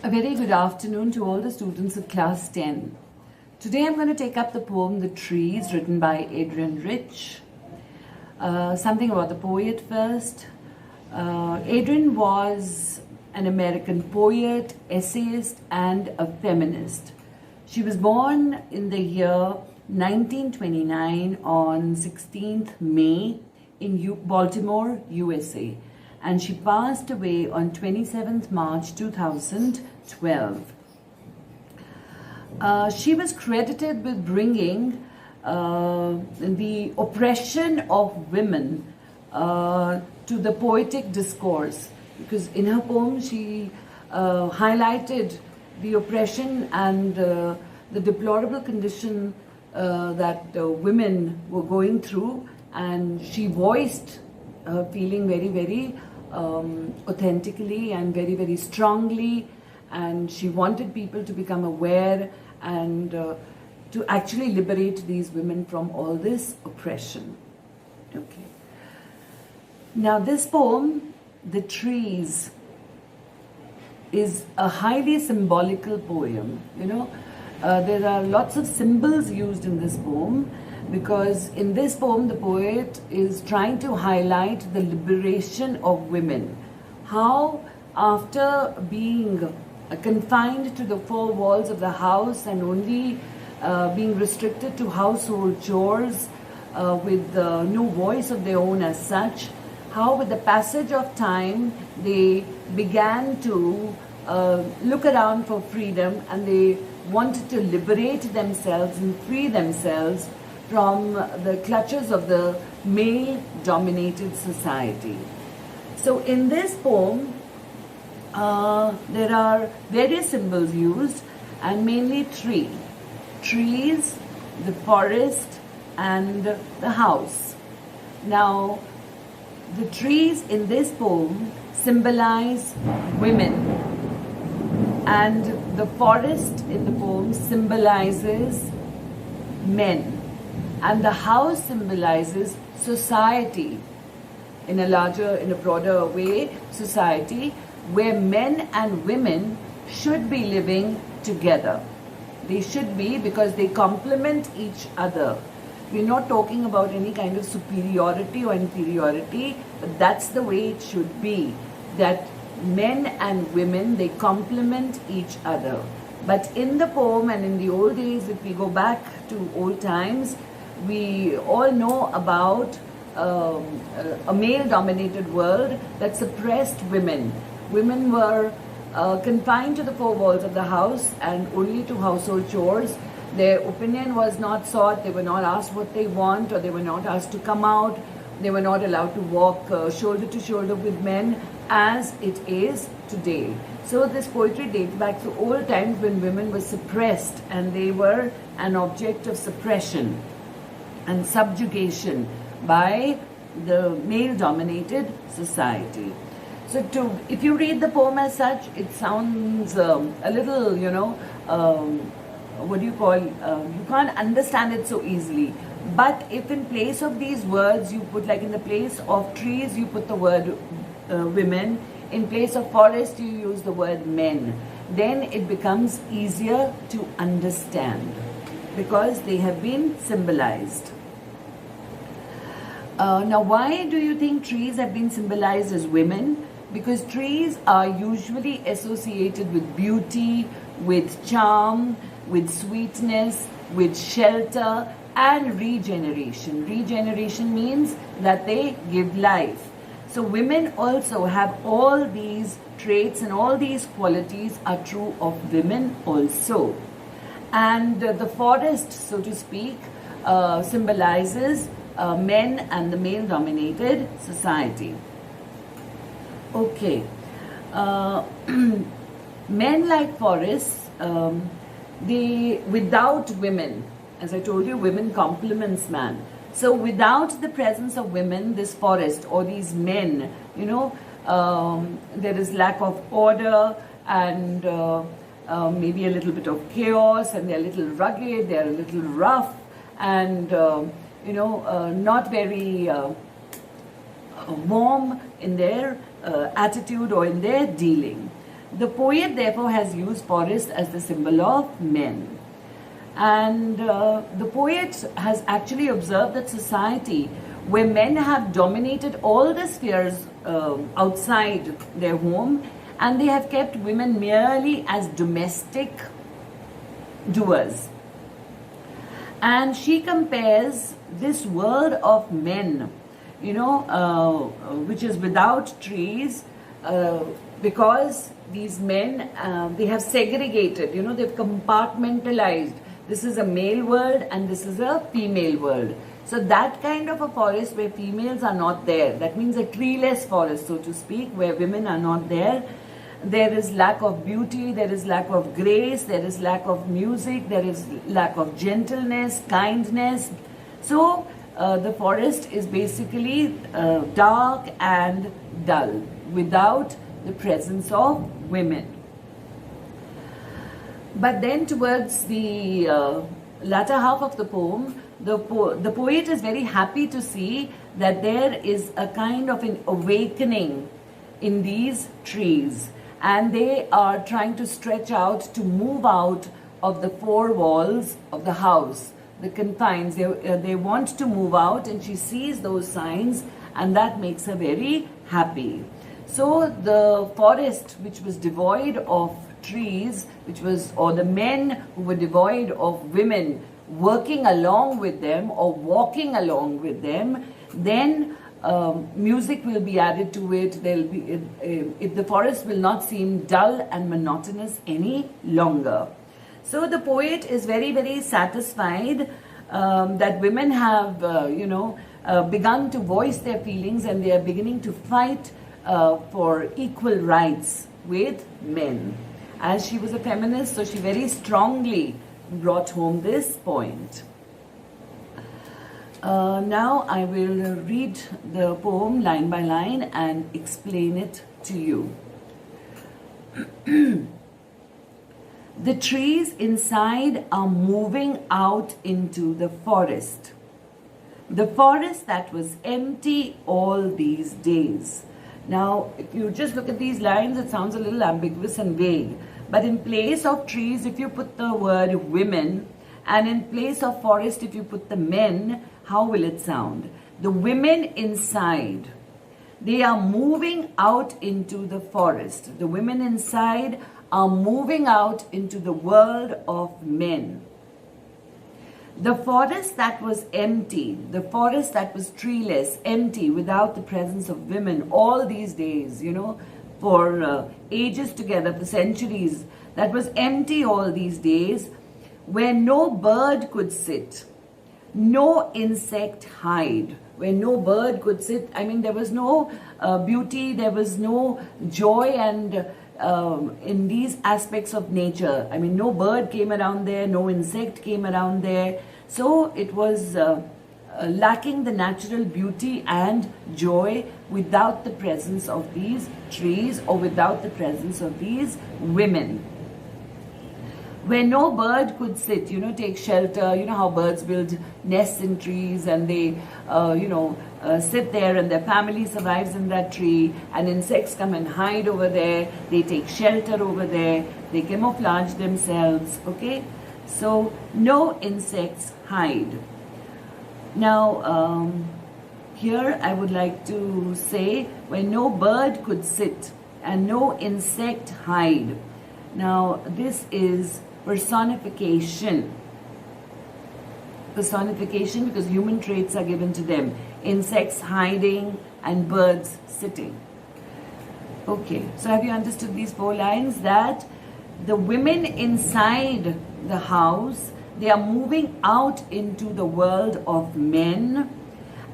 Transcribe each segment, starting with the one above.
A very good afternoon to all the students of class 10. Today I'm going to take up the poem The Trees, written by Adrienne Rich. Something about the poet first. Adrienne was an American poet, essayist, and a feminist. She was born in the year 1929 on 16th May in Baltimore, USA. And she passed away on 27th March 2012. She was credited with bringing the oppression of women to the poetic discourse, because in her poem she highlighted the oppression and the deplorable condition that women were going through, and she voiced her feeling very, very authentically and very, very strongly, and she wanted people to become aware and to actually liberate these women from all this oppression. Okay. Now this poem, The Trees, is a highly symbolical poem. There are lots of symbols used in this poem, because in this poem the poet is trying to highlight the liberation of women. How after being confined to the four walls of the house and only being restricted to household chores with no voice of their own as such, how with the passage of time they began to look around for freedom, and they wanted to liberate themselves and free themselves from the clutches of the male-dominated society. So in this poem, there are various symbols used, and mainly three. Trees, the forest, and the house. Now, the trees in this poem symbolize women, and the forest in the poem symbolizes men. And the house symbolizes society in a broader way, society where men and women should be living together. They should be, because they complement each other. We're not talking about any kind of superiority or inferiority, but that's the way it should be, that men and women, they complement each other. But in the poem and in the old days, if we go back to old times, we all know about a male-dominated world that suppressed women. Women were confined to the four walls of the house and only to household chores. Their opinion was not sought. They were not asked what they want, or they were not asked to come out. They were not allowed to walk shoulder to shoulder with men as it is today. So this poetry dates back to old times when women were suppressed and they were an object of suppression and subjugation by the male-dominated society. So if you read the poem as such, it sounds a little, you can't understand it so easily. But if in place of these words you put, like in the place of trees, you put the word women, in place of forest you use the word men, then it becomes easier to understand, because they have been symbolized. Now, why do you think trees have been symbolized as women? Because trees are usually associated with beauty, with charm, with sweetness, with shelter, and regeneration. Regeneration means that they give life. So women also have all these traits, and all these qualities are true of women also. And the forest, so to speak, symbolizes men and the male-dominated society. Okay. Men like forests, without women, as I told you, women complements man. So without the presence of women, this forest or these men, there is lack of order and maybe a little bit of chaos, and they're a little rugged, they're a little rough, and not very warm in their attitude or in their dealing. The poet therefore has used forest as the symbol of men. And the poet has actually observed that society where men have dominated all the spheres outside their home, and they have kept women merely as domestic doers. And she compares this world of men, which is without trees, because these men, they have segregated, they've compartmentalized. This is a male world and this is a female world. So that kind of a forest where females are not there, that means a treeless forest, so to speak, where women are not there. There is lack of beauty, there is lack of grace, there is lack of music, there is lack of gentleness, kindness. So the forest is basically dark and dull without the presence of women. But then towards the latter half of the poem, the poet is very happy to see that there is a kind of an awakening in these trees, and they are trying to stretch out to move out of the four walls of the house, the confines. They want to move out, and she sees those signs, and that makes her very happy. So the forest, which was devoid of trees, or the men who were devoid of women working along with them or walking along with them, then music will be added to it. The forest will not seem dull and monotonous any longer. So the poet is very, very satisfied that women have, begun to voice their feelings, and they are beginning to fight for equal rights with men. As she was a feminist, so she very strongly brought home this point. Now I will read the poem line by line and explain it to you. The trees inside are moving out into the forest. The forest that was empty all these days. Now, if you just look at these lines, it sounds a little ambiguous and vague. But in place of trees, if you put the word women, and in place of forest, if you put the men, how will it sound? The women inside, they are moving out into the forest. The women inside are moving out into the world of men. The forest that was empty, the forest that was treeless, empty, without the presence of women all these days, for ages together, for centuries, that was empty all these days, where no bird could sit, no insect hide, where no bird could sit. I mean, there was no beauty, there was no joy and in these aspects of nature. I mean, no bird came around there, no insect came around there. So it was lacking the natural beauty and joy without the presence of these trees or without the presence of these women. Where no bird could sit, take shelter. You know how birds build nests in trees, and they, sit there, and their family survives in that tree, and insects come and hide over there. They take shelter over there. They camouflage themselves, okay? So no insects hide. Now, here I would like to say where no bird could sit and no insect hide. Now, this is personification. Personification, because human traits are given to them. Insects hiding and birds sitting. Okay, so have you understood these 4 lines? That the women inside the house, they are moving out into the world of men,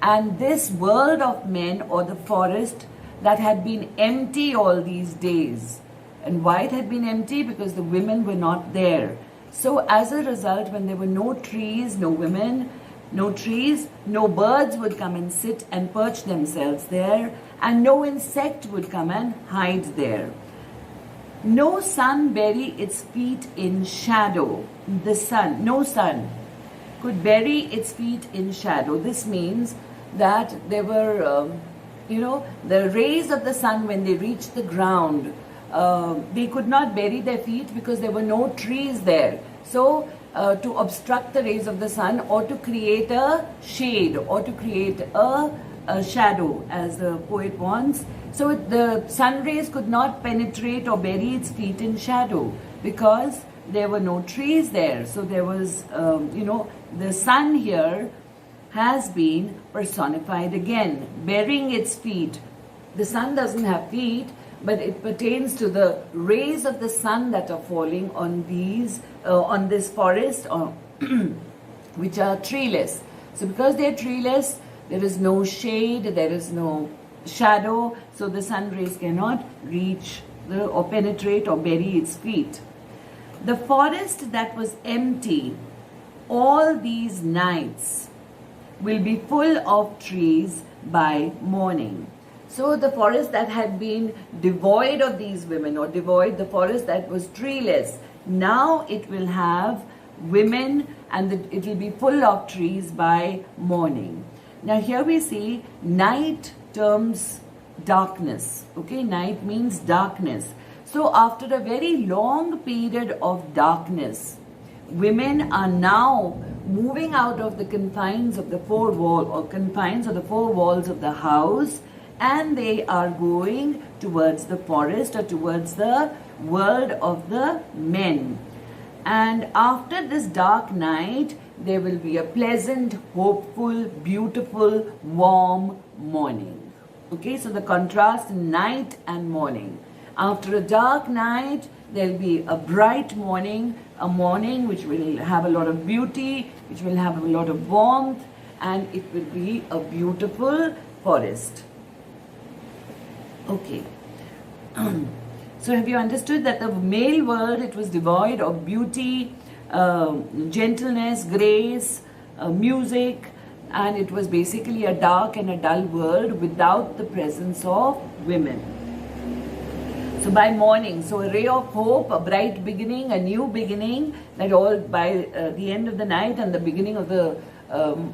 and this world of men, or the forest that had been empty all these days. And why it had been empty? Because the women were not there. So as a result, when there were no trees, no women, no trees, no birds would come and sit and perch themselves there, and no insect would come and hide there. No sun bury its feet in shadow. The sun, no sun could bury its feet in shadow. This means that there were, the rays of the sun, when they reached the ground, they could not bury their feet because there were no trees there. So to obstruct the rays of the sun, or to create a shade, or to create a shadow, as the poet wants. So the sun rays could not penetrate or bury its feet in shadow because there were no trees there. So there was, the sun here has been personified again, burying its feet. The sun doesn't have feet, but it pertains to the rays of the sun that are falling on on this forest, which are treeless. So because they are treeless, there is no shade, there is no shadow, so the sun rays cannot reach or penetrate or bury its feet. The forest that was empty all these nights will be full of trees by morning. So the forest that had been devoid of these women, or the forest that was treeless, now it will have women, and it will be full of trees by morning. Now here we see night terms darkness. Okay, night means darkness. So after a very long period of darkness, women are now moving out of the confines of the four walls of the house, and they are going towards the forest, or towards the world of the men. And after this dark night, there will be a pleasant, hopeful, beautiful, warm morning. Okay, so the contrast night and morning. After a dark night, there will be a bright morning, a morning which will have a lot of beauty, which will have a lot of warmth, and it will be a beautiful forest. Okay. So have you understood that the male world, it was devoid of beauty, gentleness, grace, music, and it was basically a dark and a dull world without the presence of women. So by morning, so a ray of hope, a bright beginning, a new beginning, that all by the end of the night and the beginning of the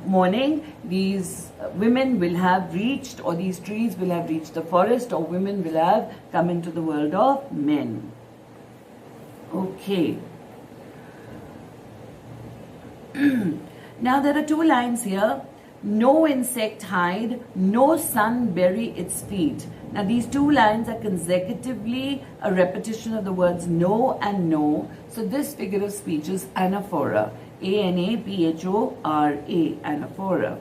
morning, these women will have reached, or these trees will have reached the forest, or women will have come into the world of men. Okay. Now there are two lines here. No insect hide, no sun bury its feet. Now these two lines are consecutively a repetition of the words no and no. So this figure of speech is anaphora. A-N-A-P-H-O-R-A, anaphora.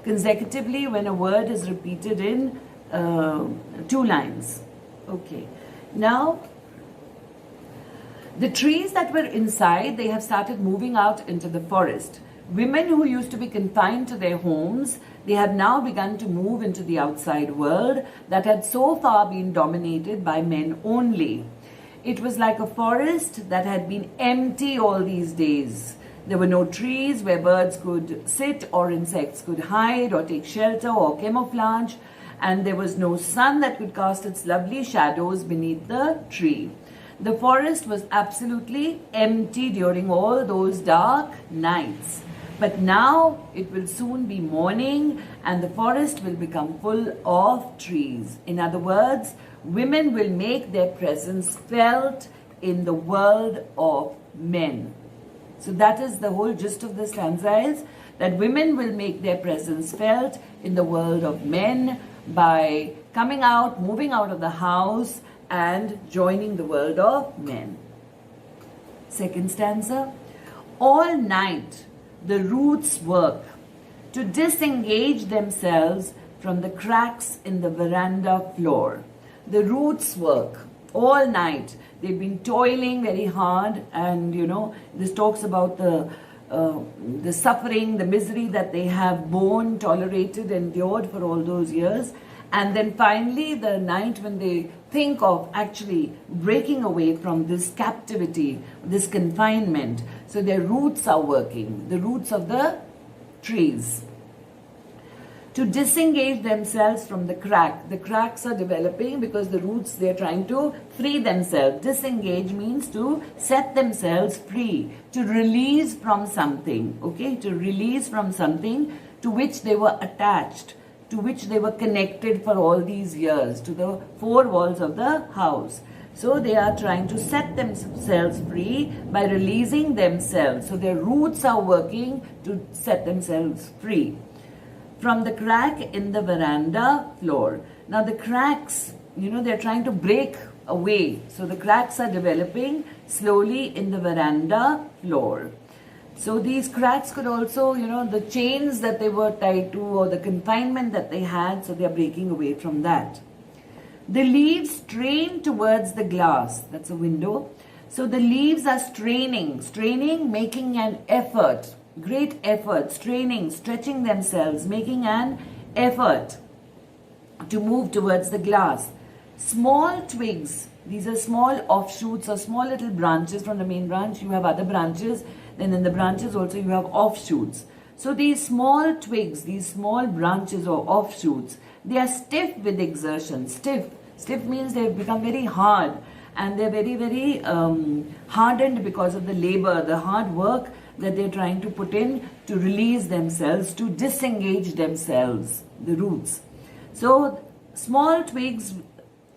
Consecutively when a word is repeated in two lines. Okay. Now, the trees that were inside, they have started moving out into the forest. Women who used to be confined to their homes, they have now begun to move into the outside world that had so far been dominated by men only. It was like a forest that had been empty all these days. There were no trees where birds could sit, or insects could hide or take shelter or camouflage, and there was no sun that could cast its lovely shadows beneath the tree. The forest was absolutely empty during all those dark nights. But now it will soon be morning, and the forest will become full of trees. In other words, women will make their presence felt in the world of men. So that is the whole gist of the stanza, is that women will make their presence felt in the world of men by coming out, moving out of the house, and joining the world of men. Second stanza. All night the roots work to disengage themselves from the cracks in the veranda floor. The roots work all night. They've been toiling very hard, and this talks about the suffering, the misery that they have borne, tolerated, endured for all those years. And then finally, the night when they think of actually breaking away from this captivity, this confinement. So their roots are working, the roots of the trees. To disengage themselves from the crack. The cracks are developing because the roots, they're trying to free themselves. Disengage means to set themselves free, to release from something, okay? To release from something to which they were attached, to which they were connected for all these years, to the four walls of the house. So they are trying to set themselves free by releasing themselves. So their roots are working to set themselves free. From the crack in the veranda floor. Now the cracks, they're trying to break away. So the cracks are developing slowly in the veranda floor. So these cracks could also, the chains that they were tied to or the confinement that they had, so they are breaking away from that. The leaves strain towards the glass. That's a window. So the leaves are straining, making an effort, great effort, straining, stretching themselves, making an effort to move towards the glass. Small twigs, these are small offshoots or small little branches from the main branch. You have other branches, then in the branches also you have offshoots. So these small twigs, these small branches or offshoots, they are stiff with exertion. Stiff means they've become very hard and they're very, very hardened because of the labor, the hard work that they're trying to put in to release themselves, to disengage themselves, the roots. So small twigs,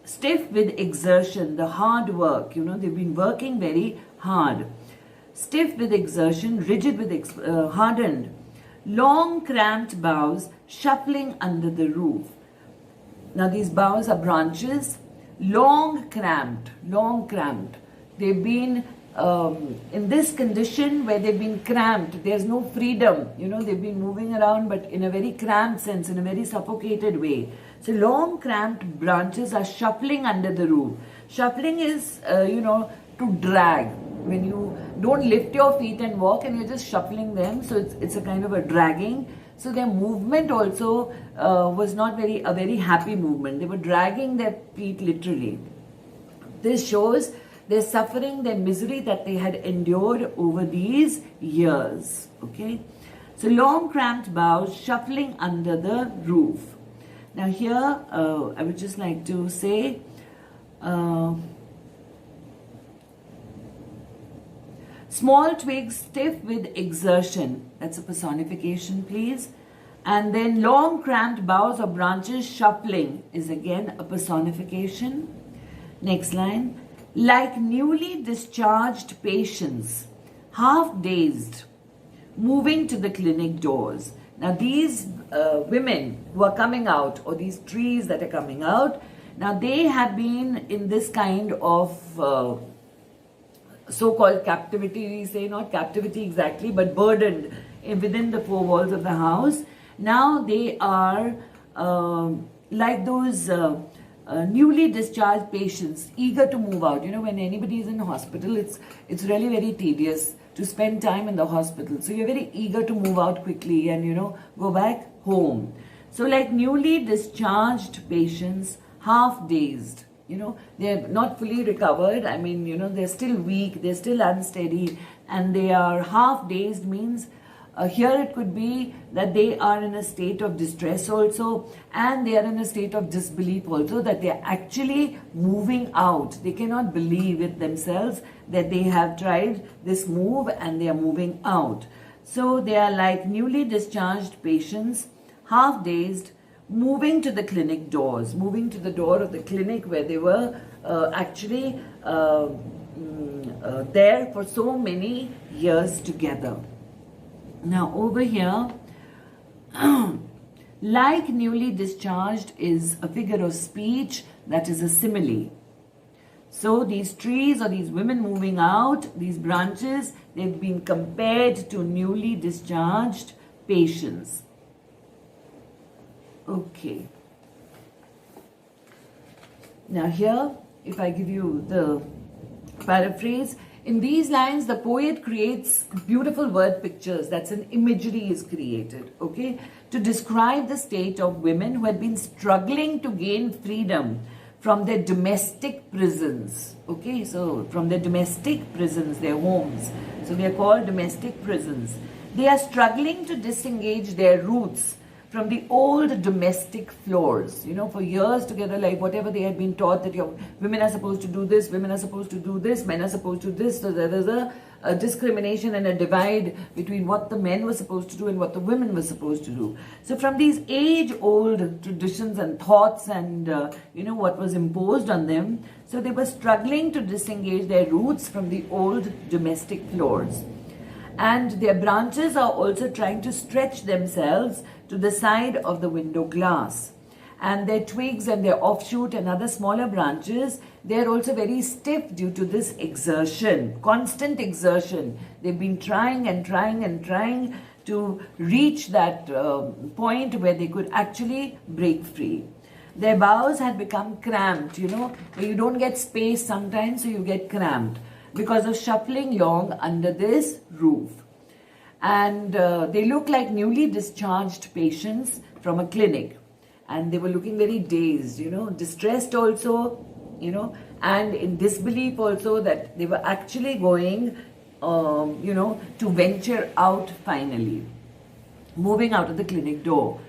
stiff with exertion, the hard work, they've been working very hard. Stiff with exertion, rigid with hardened. Long cramped boughs shuffling under the roof. Now these boughs are branches, long cramped. They've been in this condition where they've been cramped. There's no freedom. They've been moving around but in a very cramped sense, in a very suffocated way. So long cramped branches are shuffling under the roof. Shuffling is, to drag. When you don't lift your feet and walk and you're just shuffling them, so it's a kind of a dragging. So their movement also was not a very happy movement. They were dragging their feet literally. This shows their suffering, their misery that they had endured over these years. Okay, so long cramped boughs shuffling under the roof. Now here I would just like to say small twigs stiff with exertion. That's a personification, please. And then long cramped boughs or branches shuffling is again a personification. Next line. Like newly discharged patients, half dazed, moving to the clinic doors. Now these women who are coming out, or these trees that are coming out, now they have been in this kind of so-called captivity, we say, not captivity exactly, but burdened within the four walls of the house. Now they are like those newly discharged patients, eager to move out. When anybody is in hospital, it's really very tedious to spend time in the hospital. So you're very eager to move out quickly and, go back home. So like newly discharged patients, half dazed. They're not fully recovered. I mean, they're still weak, they're still unsteady, and they are half dazed means here it could be that they are in a state of distress also, and they are in a state of disbelief also, that they are actually moving out. They cannot believe it themselves that they have tried this move and they are moving out. So they are like newly discharged patients, half dazed, moving to the clinic doors, moving to the door of the clinic where they were actually there for so many years together. Now over here, like newly discharged is a figure of speech that is a simile. So these trees or these women moving out, these branches, they've been compared to newly discharged patients. Okay. Now here, if I give you the paraphrase, in these lines, the poet creates beautiful word pictures. That's an imagery is created, okay, to describe the state of women who had been struggling to gain freedom from their domestic prisons, okay, so from their domestic prisons, their homes. So they are called domestic prisons. They are struggling to disengage their roots from the old domestic floors. For years together, like whatever they had been taught that women are supposed to do this, women are supposed to do this, men are supposed to do this. So there's a discrimination and a divide between what the men were supposed to do and what the women were supposed to do. So from these age-old traditions and thoughts and what was imposed on them, so they were struggling to disengage their roots from the old domestic floors. And their branches are also trying to stretch themselves to the side of the window glass. And their twigs and their offshoot and other smaller branches, they are also very stiff due to this exertion, constant exertion. They've been trying and trying and trying to reach that point where they could actually break free. Their boughs had become cramped, where you don't get space sometimes, so you get cramped because of shuffling long under this roof. And they look like newly discharged patients from a clinic. And they were looking very dazed, distressed also, and in disbelief also that they were actually going, to venture out finally, moving out of the clinic door.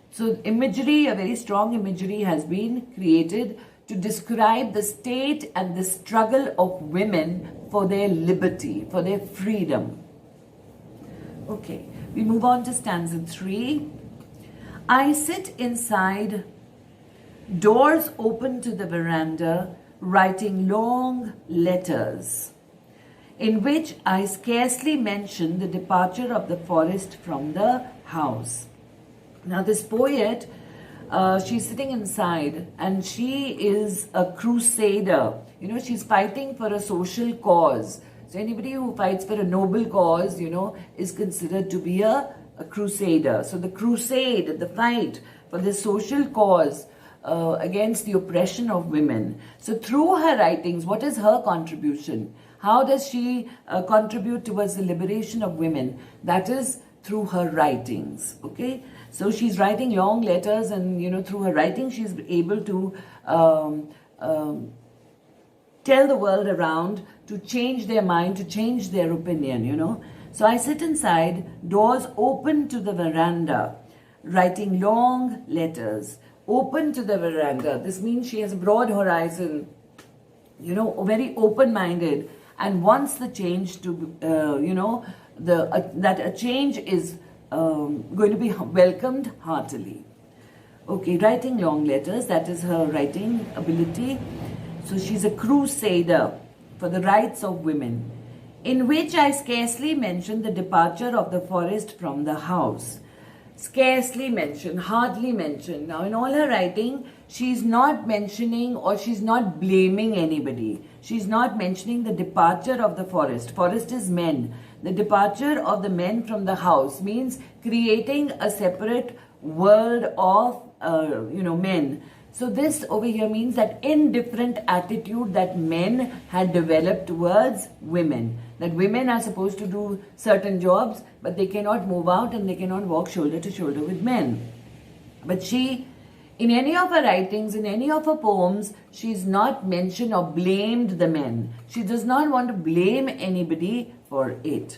So imagery, a very strong imagery has been created to describe the state and the struggle of women for their liberty, for their freedom. Okay, we move on to stanza 3. I sit inside, doors open to the veranda, writing long letters, in which I scarcely mention the departure of the forest from the house. Now this poet, she's sitting inside and she is a crusader. She's fighting for a social cause. So anybody who fights for a noble cause, is considered to be a crusader. So the crusade, the fight for the social cause against the oppression of women. So through her writings, what is her contribution? How does she contribute towards the liberation of women? That is through her writings. Okay, so she's writing long letters, and through her writing she's able to tell the world around to change their mind, to change their opinion. So I sit inside, doors open to the veranda, writing long letters. Open to the veranda. This means she has a broad horizon, very open-minded, and wants the change to, that a change is going to be welcomed heartily. Okay, writing long letters, that is her writing ability. So she's a crusader for the rights of women, in which I scarcely mention the departure of the forest from the house. Scarcely mention, hardly mention. Now in all her writing, she's not mentioning or she's not blaming anybody. She's not mentioning the departure of the forest. Forest is men. The departure of the men from the house means creating a separate world of, men. So this over here means that indifferent attitude that men had developed towards women. That women are supposed to do certain jobs, but they cannot move out and they cannot walk shoulder to shoulder with men. But she, in any of her writings, in any of her poems, she's not mentioned or blamed the men. She does not want to blame anybody for it.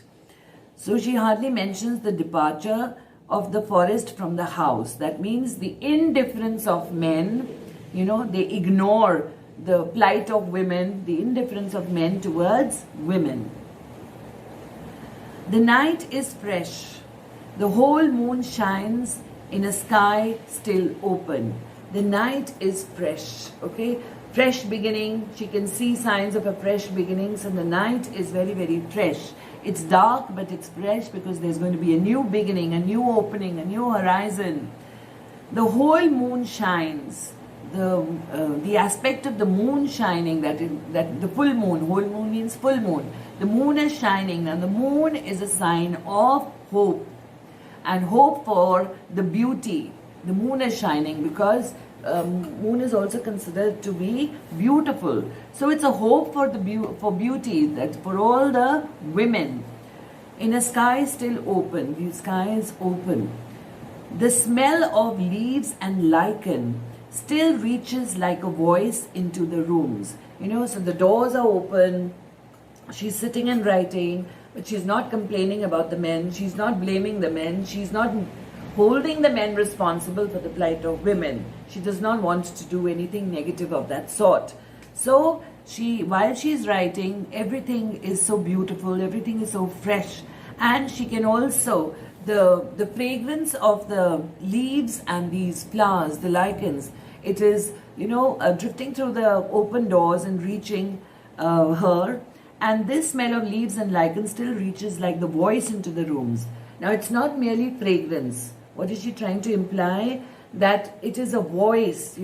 So she hardly mentions the departure of the forest from the house. That means the indifference of men, they ignore the plight of women, the indifference of men towards women. The night is fresh. The whole moon shines in a sky still open. The night is fresh, okay? Fresh beginning. She can see signs of a fresh beginning. So the night is very, very fresh. It's dark, but it's fresh because there's going to be a new beginning, a new opening, a new horizon. The whole moon shines. The aspect of the moon shining, that the full moon, whole moon means full moon. The moon is shining. Now the moon is a sign of hope, and hope for the beauty. The moon is shining because moon is also considered to be beautiful. So it's a hope for for beauty, that for all the women. In a sky still open, the sky is open. The smell of leaves and lichen still reaches like a voice into the rooms. So the doors are open. She's sitting and writing, but she's not complaining about the men. She's not blaming the men. She's not holding the men responsible for the plight of women. She does not want to do anything negative of that sort. So while she's writing, everything is so beautiful, everything is so fresh, and she can also, the fragrance of the leaves and these flowers, the lichens, it is, drifting through the open doors and reaching her. And this smell of leaves and lichens still reaches like the voice into the rooms. Now, it's not merely fragrance. What is she trying to imply? That it is a voice,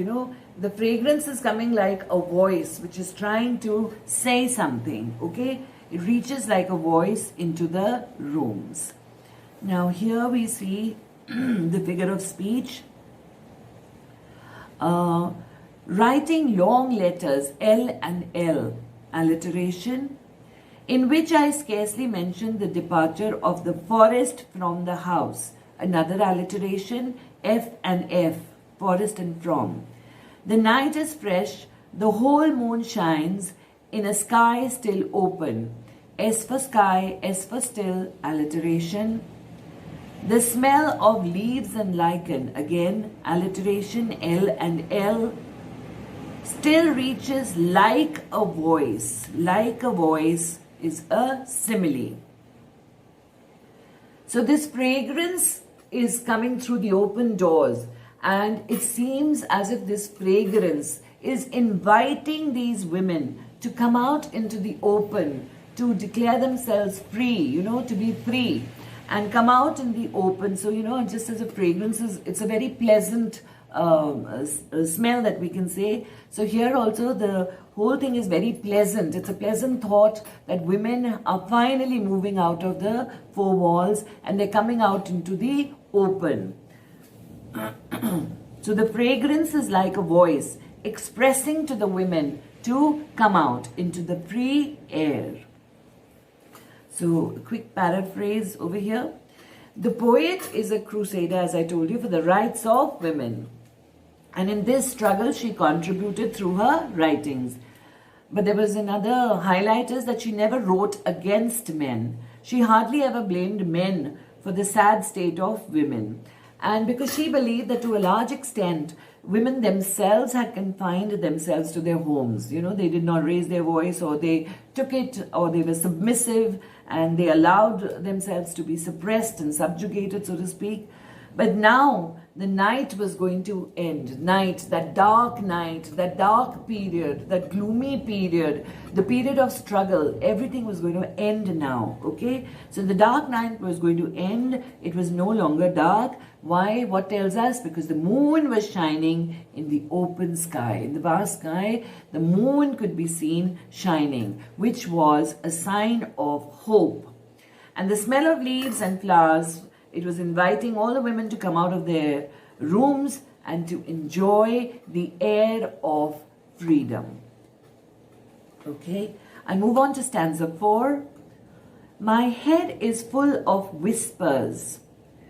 the fragrance is coming like a voice which is trying to say something, okay? It reaches like a voice into the rooms. Now, here we see the figure of speech. Writing long letters, L and L, alliteration, in which I scarcely mention the departure of the forest from the house. Another alliteration, F and F, forest and from. The night is fresh, the whole moon shines in a sky still open. S for sky, S for still, alliteration. The smell of leaves and lichen, again, alliteration, L and L, still reaches like a voice. Like a voice is a simile. So this fragrance is coming through the open doors, and it seems as if this fragrance is inviting these women to come out into the open, to declare themselves free, to be free and come out in the open. So, just as a fragrance it's a very pleasant smell that we can say. So here also the whole thing is very pleasant. It's a pleasant thought that women are finally moving out of the four walls and they're coming out into the open. So the fragrance is like a voice expressing to the women to come out into the free air. So a quick paraphrase over here. The poet is a crusader, as I told you, for the rights of women. And in this struggle, she contributed through her writings. But there was another highlight, is that she never wrote against men. She hardly ever blamed men for the sad state of women. And because she believed that to a large extent, women themselves had confined themselves to their homes. They did not raise their voice, or they took it, or they were submissive, and they allowed themselves to be suppressed and subjugated, so to speak. But now the night was going to end. Night, that dark period, that gloomy period, the period of struggle, everything was going to end now, okay? So the dark night was going to end. It was no longer dark. Why? What tells us? Because the moon was shining in the open sky. In the vast sky, the moon could be seen shining, which was a sign of hope. And the smell of leaves and flowers, it was inviting all the women to come out of their rooms and to enjoy the air of freedom. Okay, I move on to stanza 4. My head is full of whispers,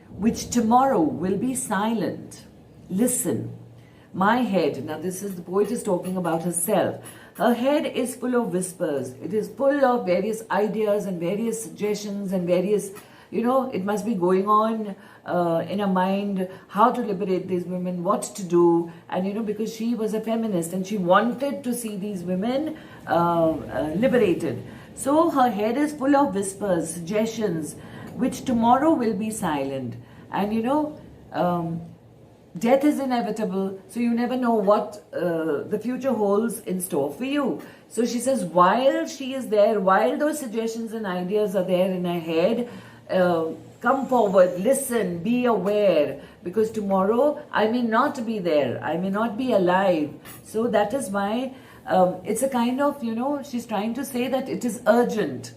which tomorrow will be silent. Listen, my head, now this is, the poet is talking about herself. Her head is full of whispers. It is full of various ideas and various suggestions and various, it must be going on in her mind, how to liberate these women, what to do. And, because she was a feminist and she wanted to see these women liberated. So her head is full of whispers, suggestions, which tomorrow will be silent. And, death is inevitable, so you never know what the future holds in store for you. So she says, while she is there, while those suggestions and ideas are there in her head, come forward, listen, be aware, because tomorrow I may not be there, I may not be alive. So that is why it's a kind of, she's trying to say that it is urgent.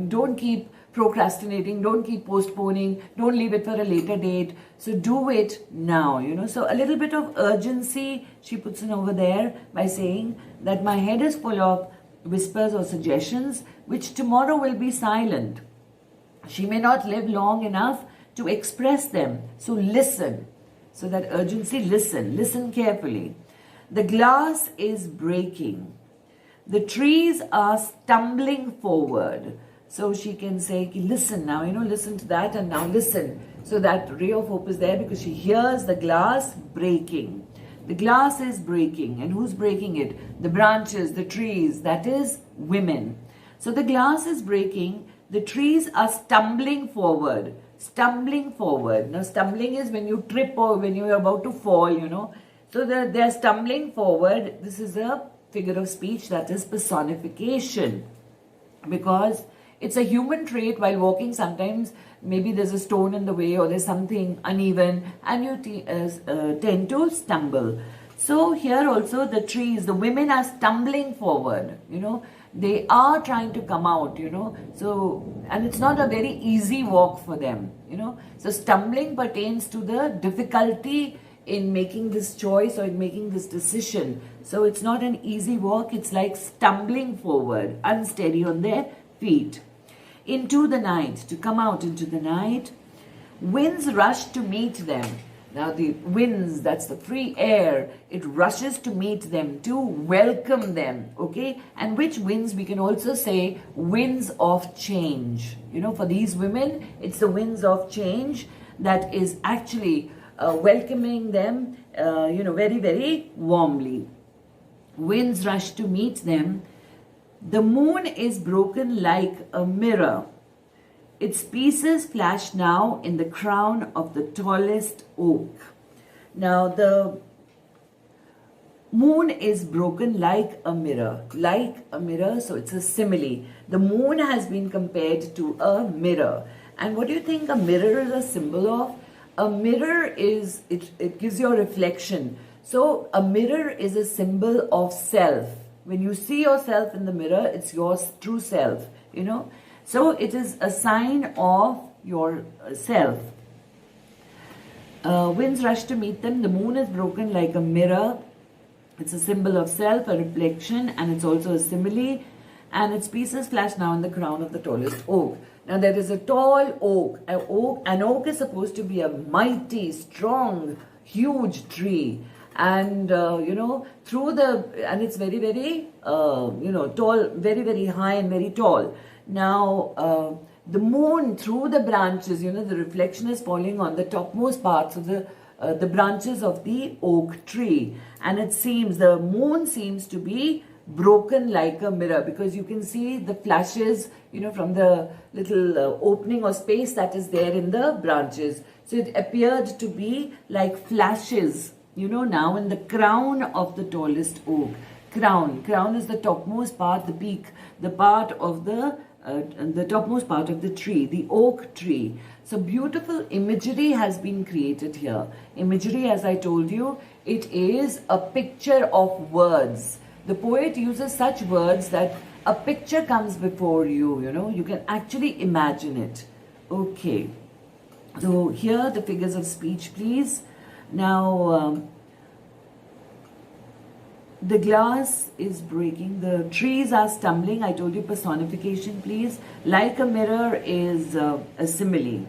Don't keep procrastinating, don't keep postponing, don't leave it for a later date. So do it now, So a little bit of urgency she puts in over there by saying that my head is full of whispers or suggestions, which tomorrow will be silent. She may not live long enough to express them. So listen. So that urgency, listen carefully. The glass is breaking. The trees are stumbling forward. So she can say, listen now, listen to that, and now listen. So that ray of hope is there because she hears the glass breaking. The glass is breaking. And who's breaking it? The branches, the trees, that is women. So the glass is breaking. The trees are stumbling forward. Stumbling forward. Now stumbling is when you trip or when you're about to fall, you know. So they're stumbling forward. This is a figure of speech, that is personification. Because it's a human trait while walking. Sometimes maybe there's a stone in the way or there's something uneven and you tend to stumble. So here also the trees, the women are stumbling forward, you know. They are trying to come out, you know. So, and it's not a very easy walk for them, you know. So stumbling pertains to the difficulty in making this choice or in making this decision. So it's not an easy walk. It's like stumbling forward, unsteady on their feet. Into the night, to come out into the night. Winds rush to meet them. Now the winds, that's the free air, it rushes to meet them, to welcome them, okay? And which winds? We can also say winds of change. You know, for these women, it's the winds of change that is actually welcoming them, you know, very, very warmly. Winds rush to meet them. The moon is broken like a mirror. Its pieces flash now in the crown of the tallest oak. Now the moon is broken like a mirror. Like a mirror, so it's a simile. The moon has been compared to a mirror. And what do you think a mirror is a symbol of? A mirror is, it gives you a reflection. So a mirror is a symbol of self. When you see yourself in the mirror, it's your true self, you know. So it is a sign of your self. Winds rush to meet them. The moon is broken like a mirror. It's a symbol of self, a reflection, and it's also a simile. And its pieces flash now in the crown of the tallest oak. Now there is a tall oak. An oak is supposed to be a mighty, strong, huge tree. And, you know, and it's very, very, you know, tall, very, very high and very tall. Now, the moon through the branches, you know, the reflection is falling on the topmost parts of the branches of the oak tree. And it seems, the moon seems to be broken like a mirror because you can see the flashes, you know, from the little opening or space that is there in the branches. So it appeared to be like flashes, you know, now in the crown of the tallest oak. Crown is the topmost part, the peak, the part of the topmost part of the tree, the oak tree. So beautiful imagery has been created here. Imagery, as I told you, it is a picture of words. The poet uses such words that a picture comes before you, you know, you can actually imagine it. Okay. So here the figures of speech, please. Now, the glass is breaking, the trees are stumbling. I told you personification, please. Like a mirror is a simile.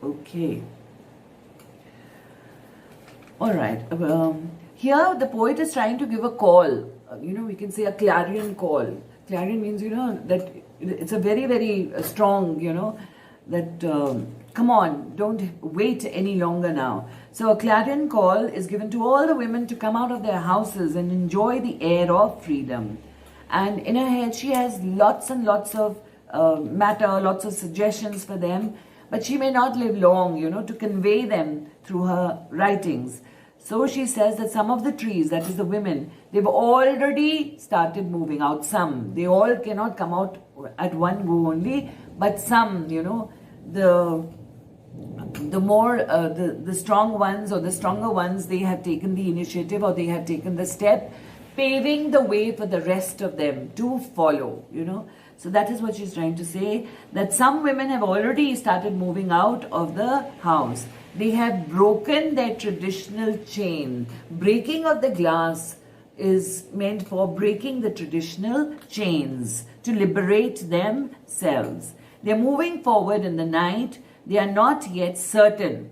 Okay. All right. Here the poet is trying to give a call. You know, we can say a clarion call. Clarion means, you know, that it's a very, very strong, you know, that come on, don't wait any longer now. So a clarion call is given to all the women to come out of their houses and enjoy the air of freedom. And in her head, she has lots and lots of matter, lots of suggestions for them, but she may not live long, you know, to convey them through her writings. So she says that some of the trees, that is the women, they've already started moving out. Some, they all cannot come out at one go only, but some, you know, the strong ones or the stronger ones, they have taken the initiative or they have taken the step, paving the way for the rest of them to follow, you know. So that is what she's trying to say, that some women have already started moving out of the house. They have broken their traditional chain. Breaking of the glass is meant for breaking the traditional chains to liberate themselves. They're moving forward in the night. They are not yet certain.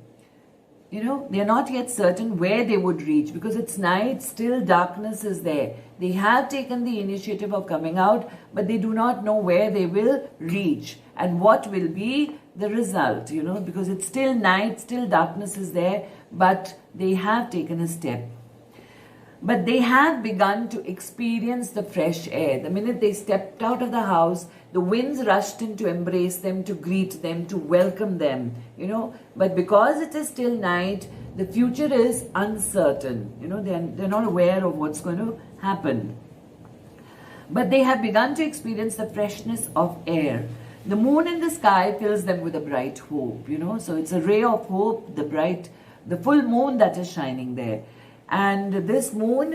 they're not yet certain where they would reach because it's night, still darkness is there. They have taken the initiative of coming out, but they do not know where they will reach and what will be the result, because it's still night, still darkness is there, but they have taken a step. But they have begun to experience the fresh air. The minute they stepped out of the house, the winds rushed in to embrace them, to greet them, to welcome them, But because it is still night, the future is uncertain. They're not aware of what's going to happen. But they have begun to experience the freshness of air. The moon in the sky fills them with a bright hope, So it's a ray of hope, the full moon that is shining there. And this moon,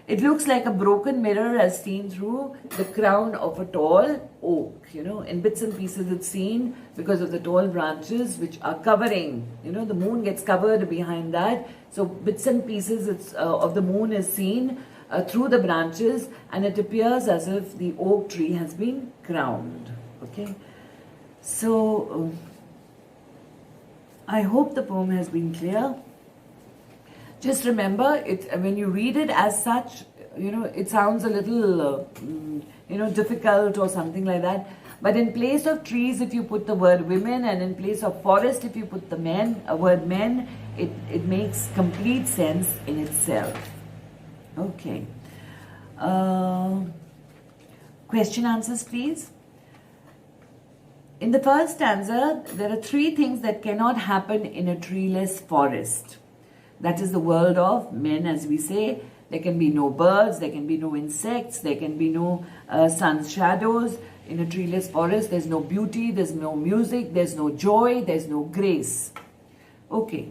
it looks like a broken mirror as seen through the crown of a tall oak. In bits and pieces it's seen because of the tall branches which are covering. The moon gets covered behind that. So bits and pieces of the moon is seen through the branches, and it appears as if the oak tree has been crowned. Okay. So I hope the poem has been clear. Just remember, when you read it as such, it sounds a little, difficult or something like that. But in place of trees, if you put the word women, and in place of forest, if you put the word men, it makes complete sense in itself. Okay. Question answers, please. In the first stanza, there are 3 things that cannot happen in a treeless forest. That is the world of men, as we say. There can be no birds, there can be no insects, there can be no sun's shadows. In a treeless forest, there's no beauty, there's no music, there's no joy, there's no grace. Okay.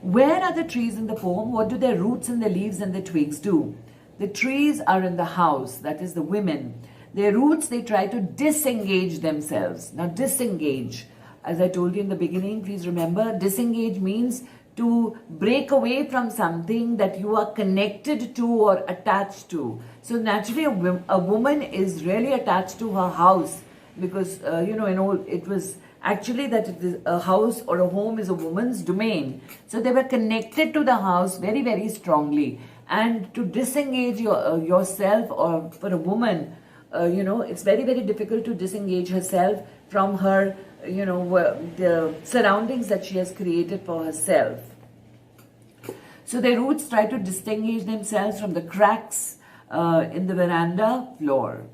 Where are the trees in the poem? What do their roots and their leaves and their twigs do? The trees are in the house, that is the women. Their roots, they try to disengage themselves. Now, disengage, as I told you in the beginning, please remember, disengage means to break away from something that you are connected to or attached to. So naturally, a woman is really attached to her house because, it was actually that a house or a home is a woman's domain. So they were connected to the house very, very strongly. And to disengage yourself, or for a woman, it's very, very difficult to disengage herself from her, the surroundings that she has created for herself. So their roots try to distinguish themselves from the cracks in the veranda floor.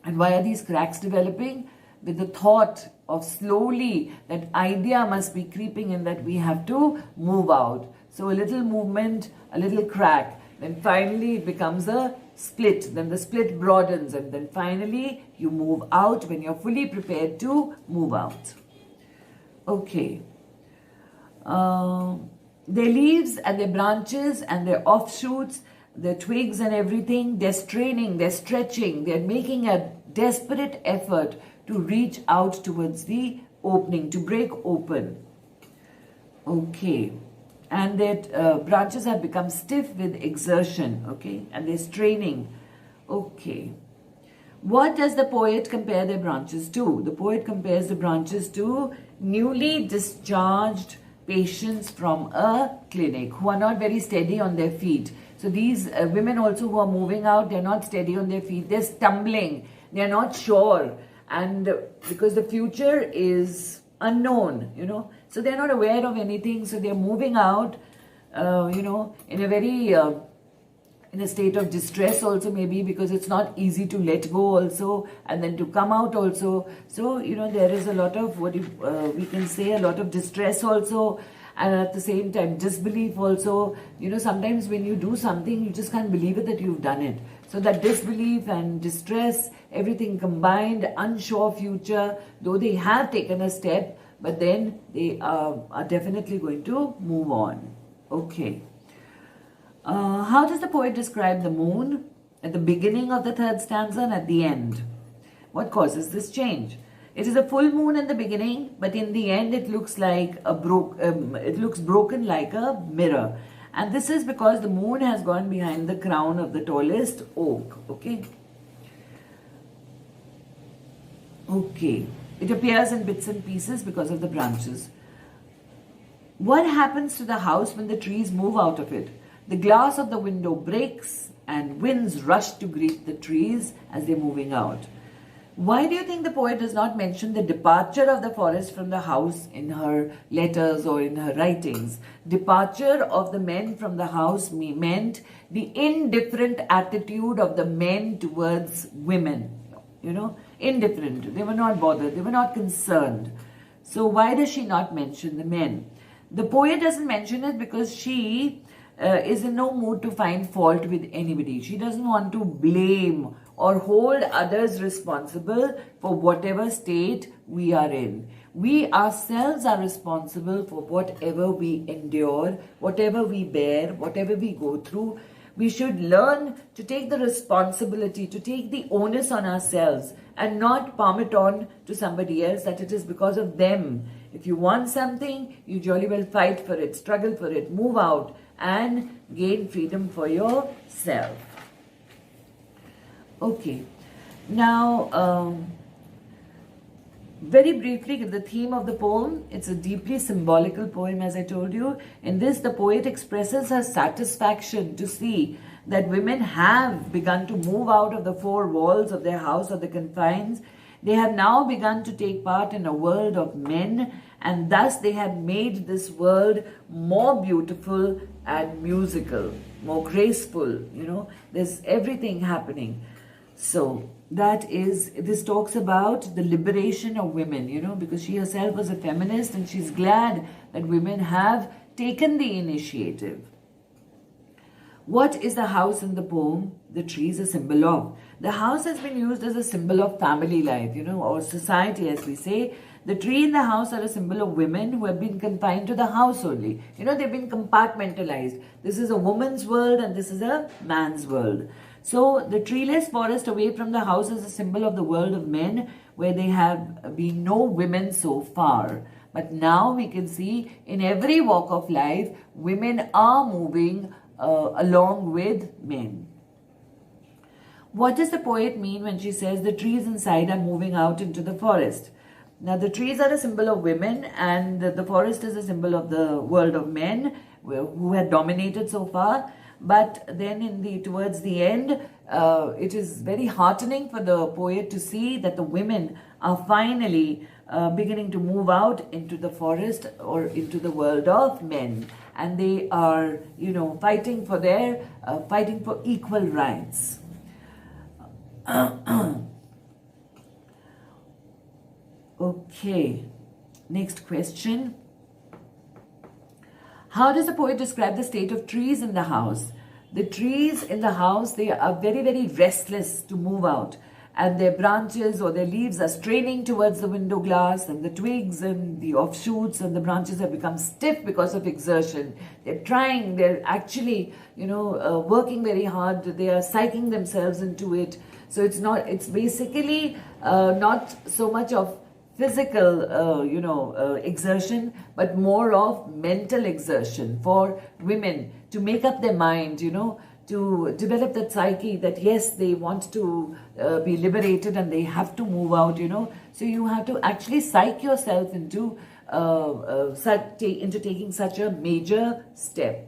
And why are these cracks developing? With the thought of slowly that idea must be creeping in that we have to move out. So a little movement, a little crack, then finally it becomes a split, then the split broadens, and then finally you move out when you're fully prepared to move out. Okay. Their leaves and their branches and their offshoots, their twigs and everything, they're straining, they're stretching, they're making a desperate effort to reach out towards the opening, to break open. Okay. And their branches have become stiff with exertion, okay, and they're straining. Okay. What does the poet compare their branches to? The poet compares the branches to newly discharged patients from a clinic who are not very steady on their feet. So these women also who are moving out, they're not steady on their feet, they're stumbling, they're not sure. And because the future is unknown, so they're not aware of anything, so they're moving out, in a very, in a state of distress also maybe, because it's not easy to let go also, and then to come out also. So, there is a lot of, we can say, a lot of distress also, and at the same time, disbelief also. Sometimes when you do something, you just can't believe it that you've done it. So that disbelief and distress, everything combined, unsure future, though they have taken a step, but then they are definitely going to move on. Okay. How does the poet describe the moon at the beginning of the 3rd stanza and at the end? What causes this change? It is a full moon in the beginning, but in the end it looks like it looks broken like a mirror. And this is because the moon has gone behind the crown of the tallest oak. Okay. Okay. It appears in bits and pieces because of the branches. What happens to the house when the trees move out of it? The glass of the window breaks and winds rush to greet the trees as they're moving out. Why do you think the poet does not mention the departure of the forest from the house in her letters or in her writings? Departure of the men from the house meant the indifferent attitude of the men towards women. Indifferent. They were not bothered. They were not concerned. So why does she not mention the men? The poet doesn't mention it because she is in no mood to find fault with anybody. She doesn't want to blame or hold others responsible for whatever state we are in. We ourselves are responsible for whatever we endure, whatever we bear, whatever we go through. We should learn to take the responsibility, to take the onus on ourselves and not palm it on to somebody else that it is because of them. If you want something, you jolly well fight for it, struggle for it, move out and gain freedom for yourself. Okay, now very briefly, the theme of the poem, it's a deeply symbolical poem, as I told you. In this, the poet expresses her satisfaction to see that women have begun to move out of the four walls of their house or the confines. They have now begun to take part in a world of men, and thus they have made this world more beautiful and musical, more graceful. There's everything happening. So this talks about the liberation of women, because she herself was a feminist and she's glad that women have taken the initiative. What is the house in the poem? The tree is a symbol of. The house has been used as a symbol of family life, or society, as we say. The tree and the house are a symbol of women who have been confined to the house only. They've been compartmentalized. This is a woman's world and this is a man's world. So the treeless forest away from the house is a symbol of the world of men where there have been no women so far. But now we can see in every walk of life, women are moving along with men. What does the poet mean when she says the trees inside are moving out into the forest? Now the trees are a symbol of women and the forest is a symbol of the world of men who had dominated so far. But then towards the end, it is very heartening for the poet to see that the women are finally beginning to move out into the forest or into the world of men. And they are, fighting for equal rights. Okay, next question. How does the poet describe the state of trees in the house? The trees in the house, they are very, very restless to move out. And their branches or their leaves are straining towards the window glass, and the twigs and the offshoots and the branches have become stiff because of exertion. They're actually, working very hard. They are psyching themselves into it. So it's basically not so much of physical, exertion, but more of mental exertion for women to make up their mind, to develop that psyche that yes, they want to be liberated and they have to move out, So you have to actually psych yourself into taking such a major step.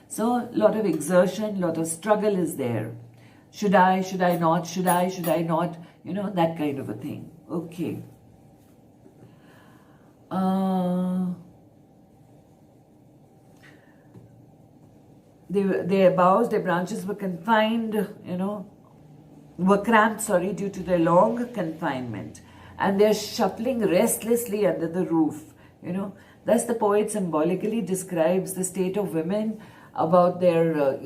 So a lot of exertion, a lot of struggle is there. Should I not? Should I not? That kind of a thing. Okay. Their boughs, their branches were confined, were cramped, due to their long confinement. And they're shuffling restlessly under the roof, Thus the poet symbolically describes the state of women about their,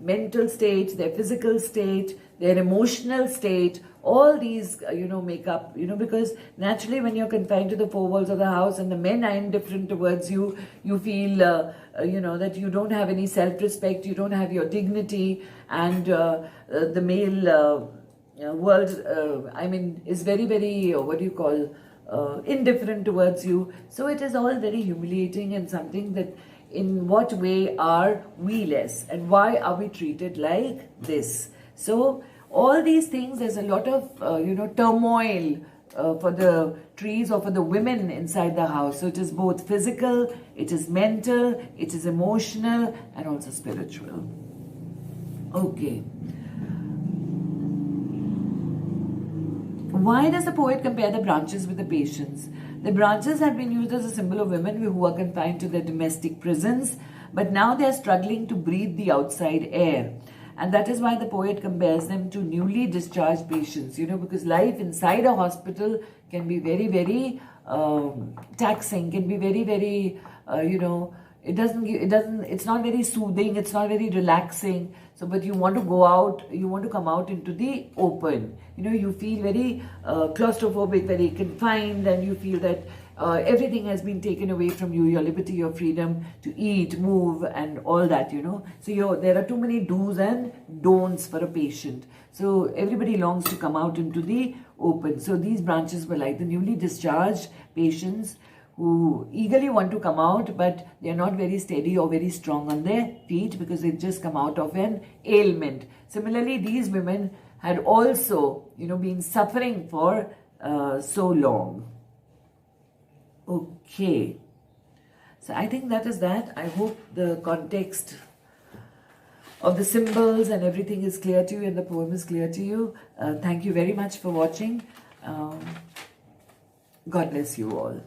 mental state, their physical state, their emotional state. All these, make up, because naturally when you're confined to the four walls of the house and the men are indifferent towards you, you feel, that you don't have any self-respect, you don't have your dignity, and the male world, is very, very, indifferent towards you. So it is all very humiliating and something that in what way are we less and why are we treated like this? So all these things, there's a lot of, turmoil for the trees or for the women inside the house. So it is both physical, it is mental, it is emotional, and also spiritual. Okay. Why does the poet compare the branches with the patients? The branches have been used as a symbol of women who are confined to their domestic prisons, but now they are struggling to breathe the outside air. And that is why the poet compares them to newly discharged patients, because life inside a hospital can be very, very taxing, can be very, very, it's not very soothing, it's not very relaxing. So, but you want to go out, you want to come out into the open. You feel very claustrophobic, very confined, and you feel that everything has been taken away from you, your liberty, your freedom to eat, move, and all that, So there are too many do's and don'ts for a patient. So everybody longs to come out into the open. So these branches were like the newly discharged patients who eagerly want to come out, but they're not very steady or very strong on their feet because they've just come out of an ailment. Similarly, these women had also, been suffering for so long. Okay. So I think that is that. I hope the context of the symbols and everything is clear to you and the poem is clear to you. Thank you very much for watching. God bless you all.